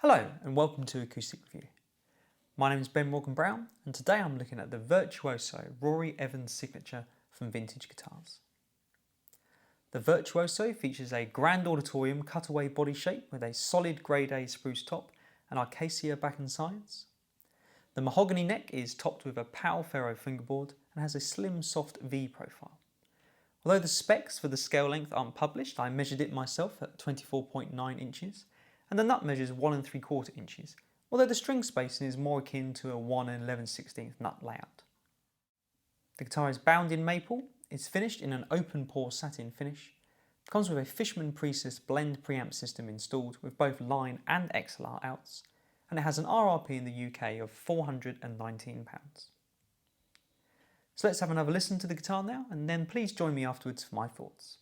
Hello and welcome to Acoustic Review. My name is Ben Morgan-Brown and today I'm looking at the Virtuoso Rory Evans signature from Vintage Guitars. The Virtuoso features a grand auditorium cutaway body shape with a solid grade A spruce top and Acacia back and sides. The mahogany neck is topped with a Pal Ferro fingerboard and has a slim soft V profile. Although the specs for the scale length aren't published, I measured it myself at 24.9 inches. And the nut measures 1 3/4 inches, although the string spacing is more akin to a 1 11/16 nut layout. The guitar is bound in maple, is finished in an open pore satin finish, comes with a Fishman Precis blend preamp system installed with both line and XLR outs, and it has an RRP in the UK of £419. So let's have another listen to the guitar now, and then please join me afterwards for my thoughts.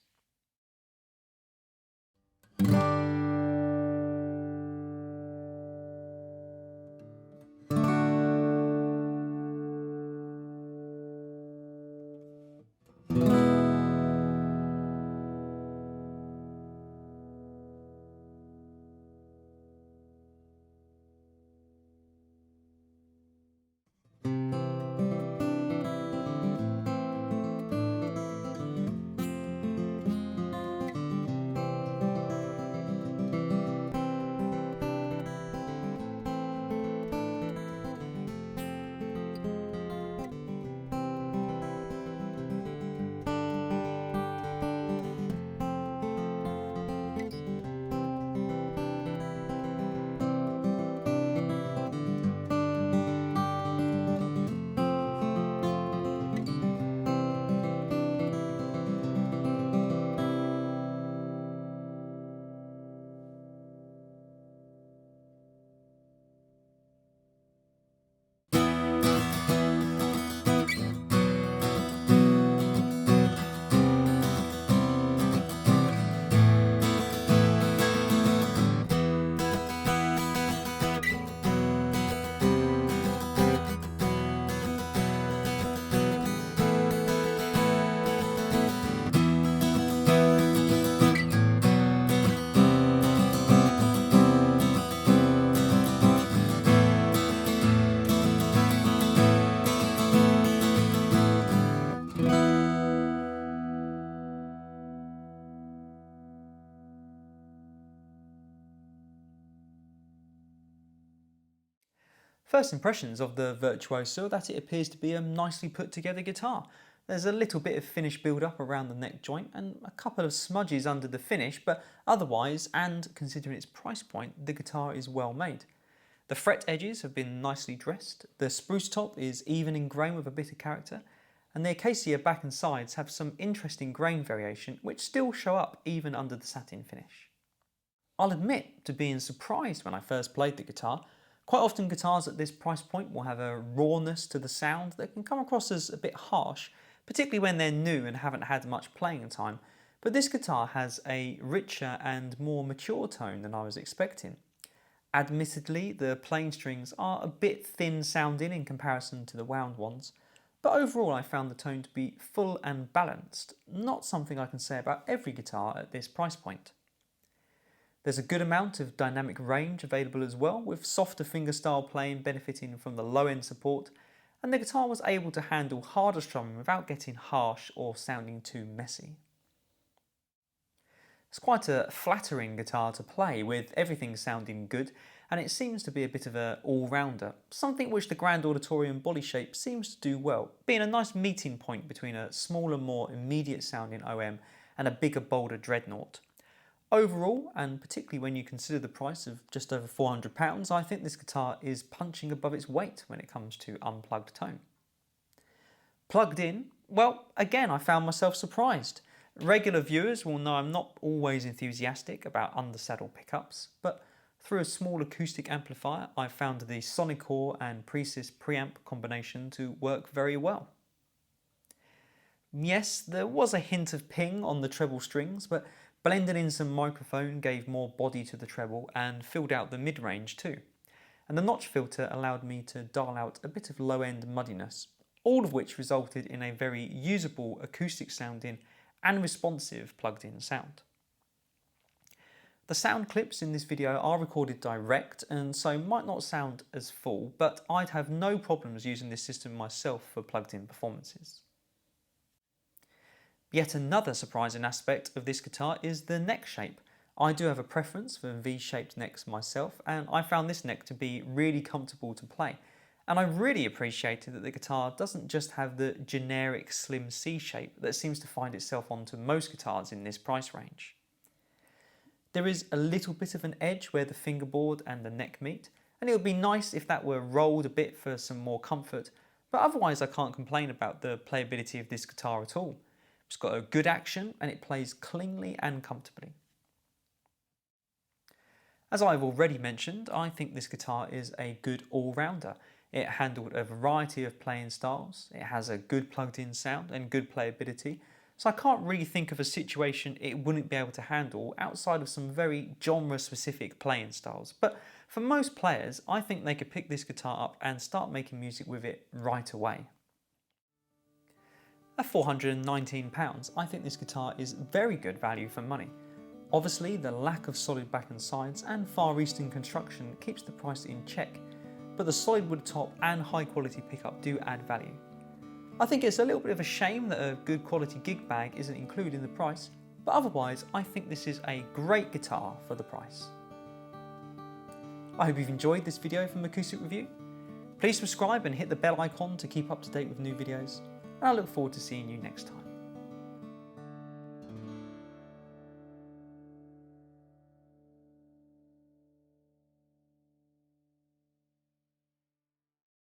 First impressions of the Virtuoso are that it appears to be a nicely put together guitar. There's a little bit of finish build up around the neck joint and a couple of smudges under the finish, but otherwise, and considering its price point, the guitar is well made. The fret edges have been nicely dressed, the spruce top is even in grain with a bit of character, and the Acacia back and sides have some interesting grain variation which still show up even under the satin finish. I'll admit to being surprised when I first played the guitar. Quite often guitars at this price point will have a rawness to the sound that can come across as a bit harsh, particularly when they're new and haven't had much playing time, but this guitar has a richer and more mature tone than I was expecting. Admittedly, the plain strings are a bit thin sounding in comparison to the wound ones, but overall I found the tone to be full and balanced, not something I can say about every guitar at this price point. There's a good amount of dynamic range available as well, with softer fingerstyle playing benefiting from the low end support, and the guitar was able to handle harder strumming without getting harsh or sounding too messy. It's quite a flattering guitar to play, with everything sounding good, and it seems to be a bit of an all-rounder, something which the grand auditorium body shape seems to do well, being a nice meeting point between a smaller, more immediate sounding OM and a bigger, bolder dreadnought. Overall, and particularly when you consider the price of just over £400, I think this guitar is punching above its weight when it comes to unplugged tone. Plugged in, well, again I found myself surprised. Regular viewers will know I'm not always enthusiastic about undersaddle pickups, but through a small acoustic amplifier I found the Sonicor and Precis preamp combination to work very well. Yes, there was a hint of ping on the treble strings, but blending in some microphone gave more body to the treble and filled out the mid-range too. And the notch filter allowed me to dial out a bit of low-end muddiness, all of which resulted in a very usable acoustic sounding and responsive plugged-in sound. The sound clips in this video are recorded direct and so might not sound as full, but I'd have no problems using this system myself for plugged-in performances. Yet another surprising aspect of this guitar is the neck shape. I do have a preference for V-shaped necks myself, and I found this neck to be really comfortable to play. And I really appreciated that the guitar doesn't just have the generic slim C shape that seems to find itself onto most guitars in this price range. There is a little bit of an edge where the fingerboard and the neck meet, and it would be nice if that were rolled a bit for some more comfort, but otherwise I can't complain about the playability of this guitar at all. It's got a good action and it plays cleanly and comfortably. As I've already mentioned, I think this guitar is a good all-rounder. It handled a variety of playing styles, it has a good plugged-in sound and good playability, so I can't really think of a situation it wouldn't be able to handle outside of some very genre-specific playing styles. But for most players, I think they could pick this guitar up and start making music with it right away. At £419, I think this guitar is very good value for money. Obviously, the lack of solid back and sides and Far Eastern construction keeps the price in check, but the solid wood top and high quality pickup do add value. I think it's a little bit of a shame that a good quality gig bag isn't included in the price, but otherwise I think this is a great guitar for the price. I hope you've enjoyed this video from Acoustic Review. Please subscribe and hit the bell icon to keep up to date with new videos, and I look forward to seeing you next time.